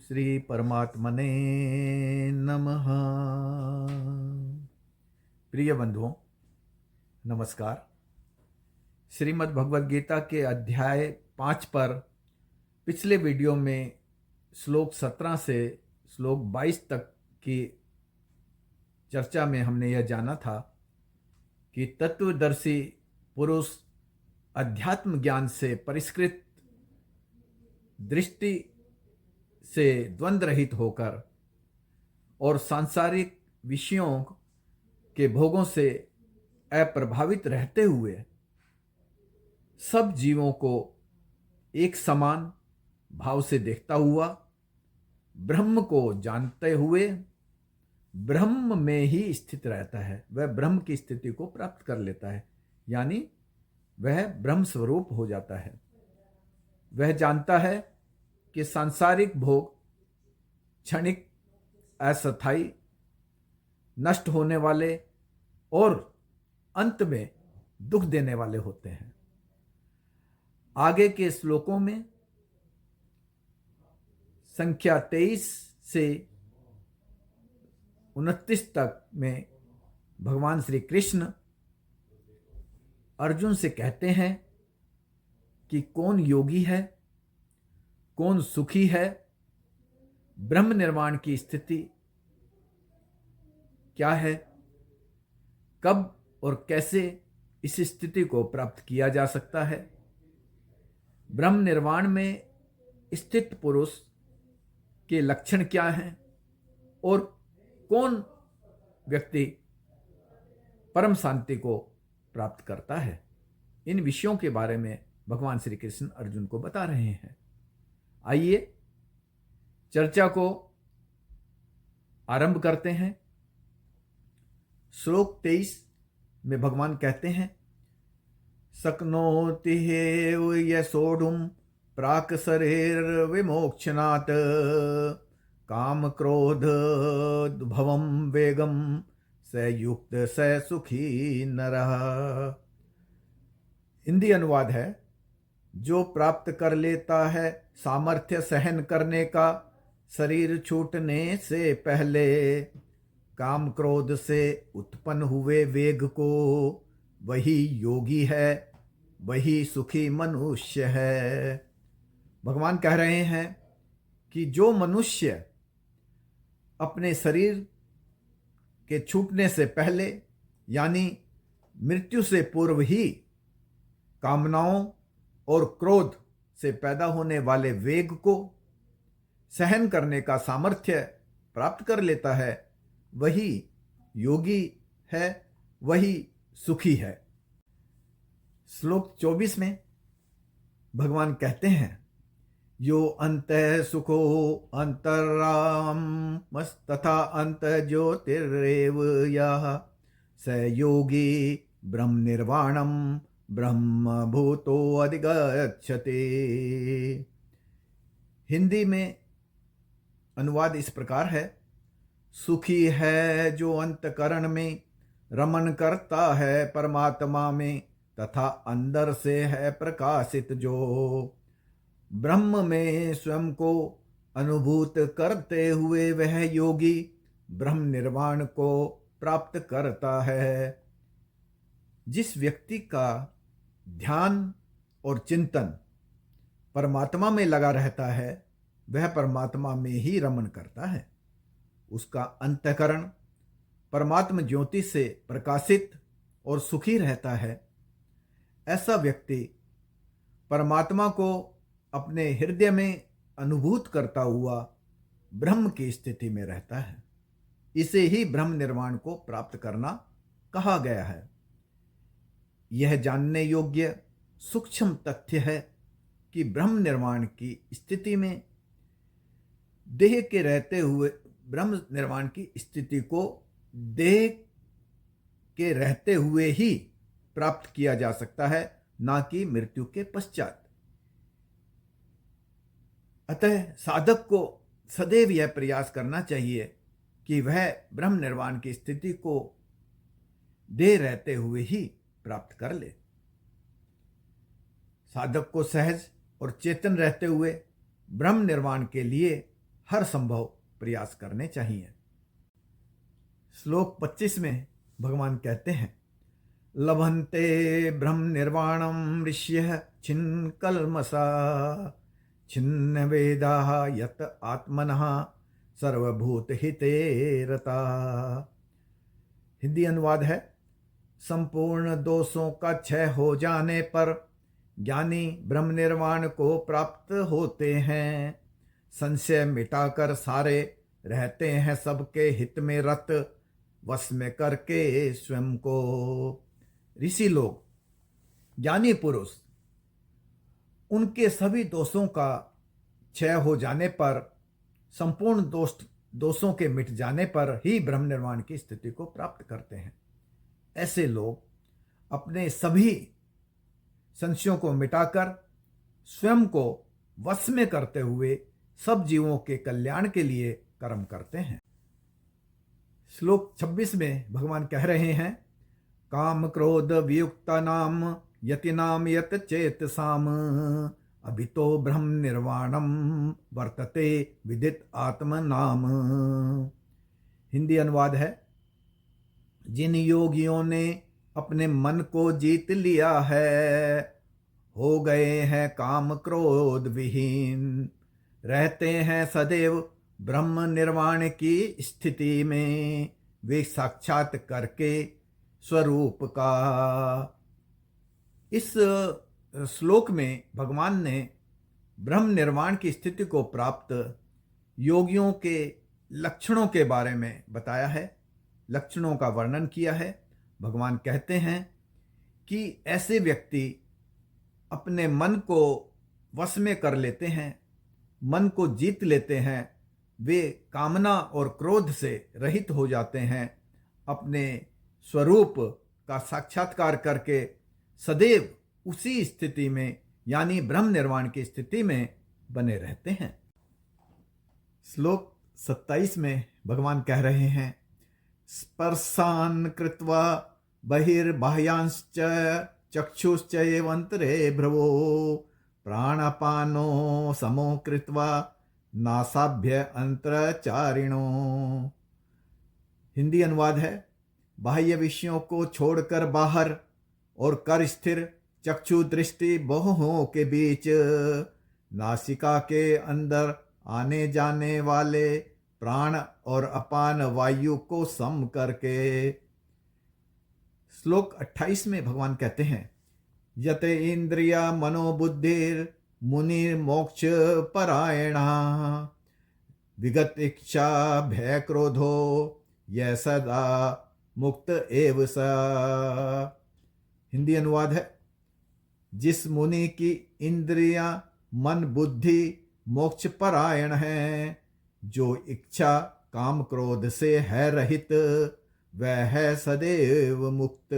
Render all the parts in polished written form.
श्री परमात्मने नमः। प्रिय बंधुओं, नमस्कार। श्रीमद् भगवद गीता के अध्याय 5 पर पिछले वीडियो में श्लोक 17 से श्लोक 22 तक की चर्चा में हमने यह जाना था कि तत्वदर्शी पुरुष अध्यात्म ज्ञान से परिष्कृत दृष्टि से द्वंद्व रहित होकर और सांसारिक विषयों के भोगों से अप्रभावित रहते हुए सब जीवों को एक समान भाव से देखता हुआ ब्रह्म को जानते हुए ब्रह्म में ही स्थित रहता है। वह ब्रह्म की स्थिति को प्राप्त कर लेता है, यानी वह ब्रह्म स्वरूप हो जाता है। वह जानता है कि सांसारिक भोग क्षणिक, अस्थायी, नष्ट होने वाले और अंत में दुख देने वाले होते हैं। आगे के श्लोकों में संख्या 23 से 29 तक में भगवान श्री कृष्ण अर्जुन से कहते हैं कि कौन योगी है, कौन सुखी है, ब्रह्म निर्वाण की स्थिति क्या है, कब और कैसे इस स्थिति को प्राप्त किया जा सकता है, ब्रह्म निर्वाण में स्थित पुरुष के लक्षण क्या हैं और कौन व्यक्ति परम शांति को प्राप्त करता है। इन विषयों के बारे में भगवान श्री कृष्ण अर्जुन को बता रहे हैं। आइए चर्चा को आरंभ करते हैं। श्लोक 23 में भगवान कहते हैं, शक्नोति हेव यशोढुम प्राक शरीर विमोक्षणात् काम क्रोध भवम वेगम स युक्त स सुखी नरः। हिंदी अनुवाद है, जो प्राप्त कर लेता है सामर्थ्य सहन करने का शरीर छूटने से पहले काम क्रोध से उत्पन्न हुए वेग को, वही योगी है, वही सुखी मनुष्य है। भगवान कह रहे हैं कि जो मनुष्य अपने शरीर के छूटने से पहले यानी मृत्यु से पूर्व ही कामनाओं और क्रोध से पैदा होने वाले वेग को सहन करने का सामर्थ्य प्राप्त कर लेता है, वही योगी है, वही सुखी है। श्लोक 24 में भगवान कहते हैं, यो अंतः सुखो अंतराम तथा अंत ज्योतिरेव यः स योगी ब्रह्म निर्वाणम ब्रह्म भूतो अधिगच्छते। हिंदी में अनुवाद इस प्रकार है, सुखी है जो अंतकरण में रमन करता है परमात्मा में, तथा अंदर से है प्रकाशित जो ब्रह्म में स्वयं को अनुभूत करते हुए वह योगी ब्रह्म निर्वाण को प्राप्त करता है। जिस व्यक्ति का ध्यान और चिंतन परमात्मा में लगा रहता है, वह परमात्मा में ही रमन करता है। उसका अंतःकरण परमात्मा ज्योति से प्रकाशित और सुखी रहता है। ऐसा व्यक्ति परमात्मा को अपने हृदय में अनुभूत करता हुआ ब्रह्म की स्थिति में रहता है। इसे ही ब्रह्म निर्वाण को प्राप्त करना कहा गया है। यह जानने योग्य सूक्ष्म तथ्य है कि ब्रह्म निर्वाण की स्थिति में देह के रहते हुए ब्रह्म निर्वाण की स्थिति को देह के रहते हुए ही प्राप्त किया जा सकता है, ना कि मृत्यु के पश्चात। अतः साधक को सदैव यह प्रयास करना चाहिए कि वह ब्रह्म निर्वाण की स्थिति को देह रहते हुए ही प्राप्त कर ले। साधक को सहज और चेतन रहते हुए ब्रह्म निर्वाण के लिए हर संभव प्रयास करने चाहिए। श्लोक 25 में भगवान कहते हैं, लभन्ते ब्रह्म निर्वाणम ऋष्यः छिन्न कल्मषा छिन्न वेदाः यत आत्मनः सर्वभूत हिते रता। हिंदी अनुवाद है, संपूर्ण दोषों का क्षय हो जाने पर ज्ञानी ब्रह्म निर्वाण को प्राप्त होते हैं। संशय मिटाकर सारे रहते हैं सबके हित में रत, वश में करके स्वयं को। ऋषि लोग, ज्ञानी पुरुष, उनके सभी दोषों का क्षय हो जाने पर, संपूर्ण दोषों के मिट जाने पर ही ब्रह्म निर्वाण की स्थिति को प्राप्त करते हैं। ऐसे लोग अपने सभी संशयों को मिटाकर स्वयं को वश में करते हुए सब जीवों के कल्याण के लिए कर्म करते हैं। श्लोक 26 में भगवान कह रहे हैं, काम क्रोध वियुक्ता नाम यतिनाम यत चेतसाम अभितो ब्रह्म निर्वाणम वर्तते विदित आत्म नाम। हिंदी अनुवाद है, जिन योगियों ने अपने मन को जीत लिया है, हो गए हैं काम क्रोध विहीन, रहते हैं सदैव ब्रह्म निर्वाण की स्थिति में, वे साक्षात करके स्वरूप का। इस श्लोक में भगवान ने ब्रह्म निर्वाण की स्थिति को प्राप्त योगियों के लक्षणों के बारे में बताया है, लक्षणों का वर्णन किया है। भगवान कहते हैं कि ऐसे व्यक्ति अपने मन को वश में कर लेते हैं, मन को जीत लेते हैं, वे कामना और क्रोध से रहित हो जाते हैं, अपने स्वरूप का साक्षात्कार करके सदैव उसी स्थिति में यानी ब्रह्म निर्वाण की स्थिति में बने रहते हैं। श्लोक 27 में भगवान कह रहे हैं, स्पर्शान कृत्वा बहिर्बाह्यांश्च चक्षुश्च एवंतरे भ्रवो प्राणापानो समो कृत्वा नासाभ्य अंतरचारिणो। हिंदी अनुवाद है, बाह्य विषयों को छोड़कर बाहर और कर स्थिर चक्षु दृष्टि बाहों के बीच नासिका के अंदर आने जाने वाले प्राण और अपान वायु को सम करके। श्लोक 28 में भगवान कहते हैं, यत इंद्रिया मनोबुद्धिर मुनि मोक्ष परायणा विगत इच्छा भय क्रोधो यह सदा मुक्त एव सा। हिंदी अनुवाद है, जिस मुनि की इंद्रियां मन बुद्धि मोक्ष परायण है, जो इच्छा काम क्रोध से है रहित, वह है सदैव मुक्त।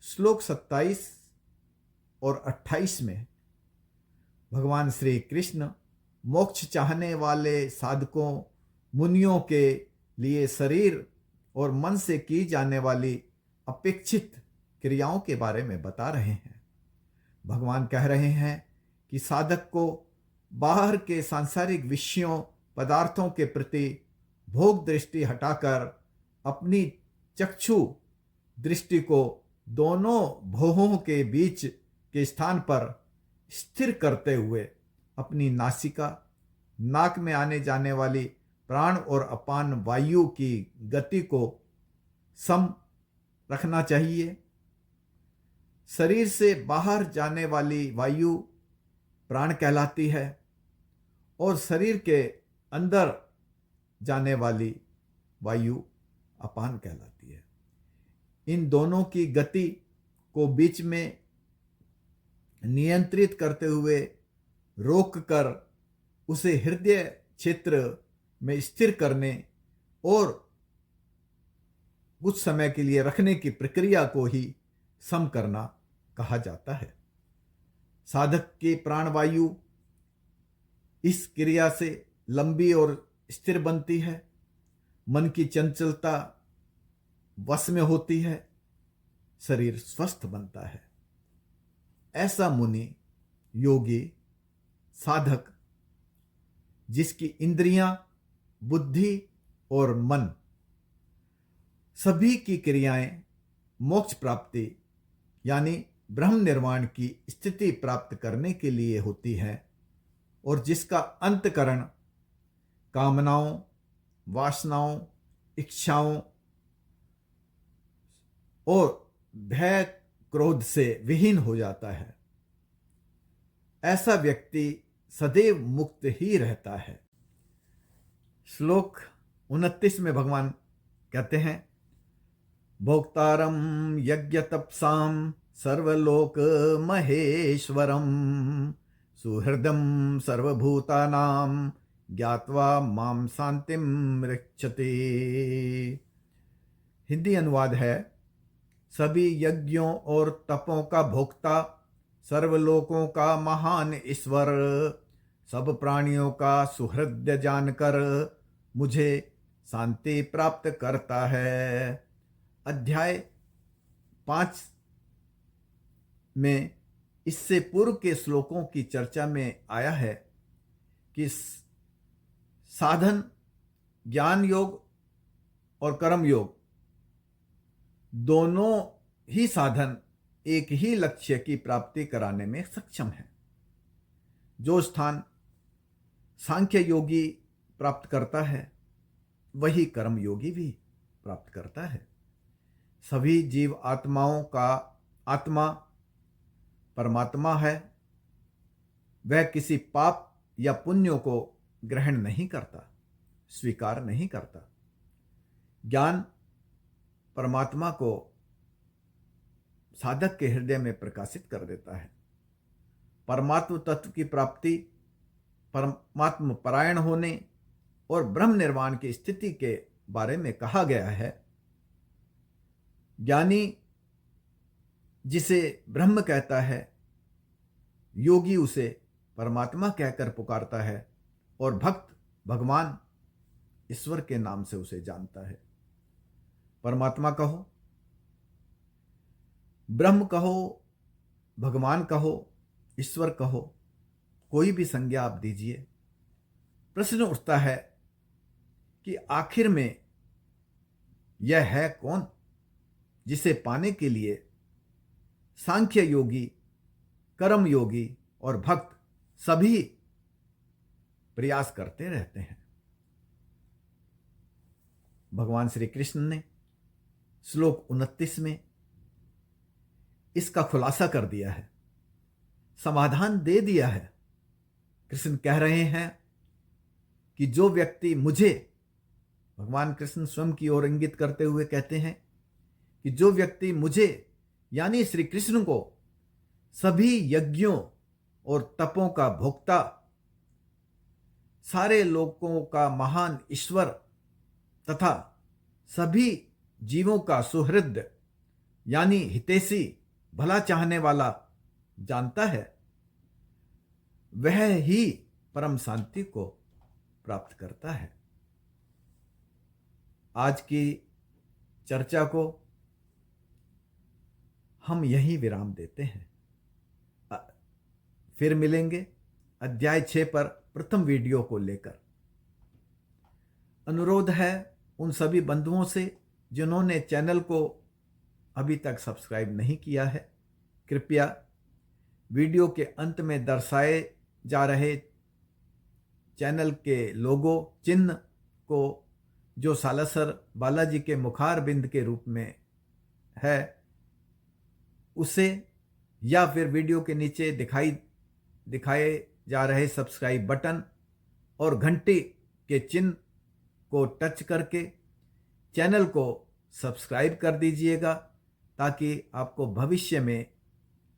श्लोक 27 और 28 में भगवान श्री कृष्ण मोक्ष चाहने वाले साधकों मुनियों के लिए शरीर और मन से की जाने वाली अपेक्षित क्रियाओं के बारे में बता रहे हैं। भगवान कह रहे हैं कि साधक को बाहर के सांसारिक विषयों पदार्थों के प्रति भोग दृष्टि हटाकर अपनी चक्षु दृष्टि को दोनों भौहों के बीच के स्थान पर स्थिर करते हुए अपनी नासिका, नाक में आने जाने वाली प्राण और अपान वायु की गति को सम रखना चाहिए। शरीर से बाहर जाने वाली वायु प्राण कहलाती है और शरीर के अंदर जाने वाली वायु अपान कहलाती है। इन दोनों की गति को बीच में नियंत्रित करते हुए रोककर उसे हृदय क्षेत्र में स्थिर करने और कुछ समय के लिए रखने की प्रक्रिया को ही सम करना कहा जाता है। साधक की प्राणवायु इस क्रिया से लंबी और स्थिर बनती है, मन की चंचलता वश में होती है, शरीर स्वस्थ बनता है। ऐसा मुनि, योगी, साधक जिसकी इंद्रियां, बुद्धि और मन सभी की क्रियाएं मोक्ष प्राप्ति यानी ब्रह्म निर्वाण की स्थिति प्राप्त करने के लिए होती है और जिसका अंतकरण कामनाओं, वासनाओं, इच्छाओं और भय क्रोध से विहीन हो जाता है, ऐसा व्यक्ति सदैव मुक्त ही रहता है। श्लोक 29 में भगवान कहते हैं, भोक्तारम यज्ञ तपसाम सर्वलोक महेश्वरम सुहृदम सर्वभूतानाम ज्ञात्वा माम शांतिम रक्षते। हिंदी अनुवाद है, सभी यज्ञों और तपों का भोक्ता, सर्वलोकों का महान ईश्वर, सब प्राणियों का सुहृद जानकर मुझे शांति प्राप्त करता है। अध्याय 5 में इससे पूर्व के श्लोकों की चर्चा में आया है कि साधन, ज्ञान योग और कर्म योग दोनों ही साधन एक ही लक्ष्य की प्राप्ति कराने में सक्षम है। जो स्थान सांख्य योगी प्राप्त करता है वही कर्म योगी भी प्राप्त करता है। सभी जीव आत्माओं का आत्मा परमात्मा है। वह किसी पाप या पुण्यों को ग्रहण नहीं करता, स्वीकार नहीं करता। ज्ञान परमात्मा को साधक के हृदय में प्रकाशित कर देता है। परमात्म तत्व की प्राप्ति, परमात्म परायण होने और ब्रह्म निर्वाण की स्थिति के बारे में कहा गया है। ज्ञानी जिसे ब्रह्म कहता है, योगी उसे परमात्मा कहकर पुकारता है और भक्त भगवान ईश्वर के नाम से उसे जानता है। परमात्मा कहो, ब्रह्म कहो, भगवान कहो, ईश्वर कहो, कोई भी संज्ञा आप दीजिए। प्रश्न उठता है कि आखिर में यह है कौन जिसे पाने के लिए सांख्य योगी, कर्म योगी और भक्त सभी प्रयास करते रहते हैं। भगवान श्री कृष्ण ने श्लोक 29 में इसका खुलासा कर दिया है, समाधान दे दिया है। कृष्ण कह रहे हैं कि जो व्यक्ति मुझे, भगवान कृष्ण स्वयं की ओर इंगित करते हुए कहते हैं कि जो व्यक्ति मुझे यानी श्री कृष्ण को सभी यज्ञों और तपों का भोक्ता, सारे लोकों का महान ईश्वर तथा सभी जीवों का सुहृद यानी हितैषी, भला चाहने वाला जानता है, वह ही परम शांति को प्राप्त करता है। आज की चर्चा को हम यहीं विराम देते हैं। फिर मिलेंगे अध्याय 6 पर प्रथम वीडियो को लेकर। अनुरोध है उन सभी बंधुओं से जिन्होंने चैनल को अभी तक सब्सक्राइब नहीं किया है, कृपया वीडियो के अंत में दर्शाए जा रहे चैनल के लोगो चिन्ह को, जो सालासर बालाजी के मुखार बिंद के रूप में है, उसे या फिर वीडियो के नीचे दिखाए जा रहे सब्सक्राइब बटन और घंटी के चिन्ह को टच करके चैनल को सब्सक्राइब कर दीजिएगा, ताकि आपको भविष्य में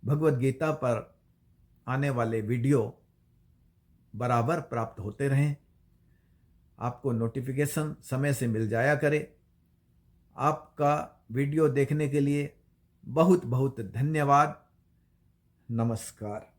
भगवद गीता पर आने वाले वीडियो बराबर प्राप्त होते रहें, आपको नोटिफिकेशन समय से मिल जाया करे। आपका वीडियो देखने के लिए बहुत बहुत धन्यवाद। नमस्कार।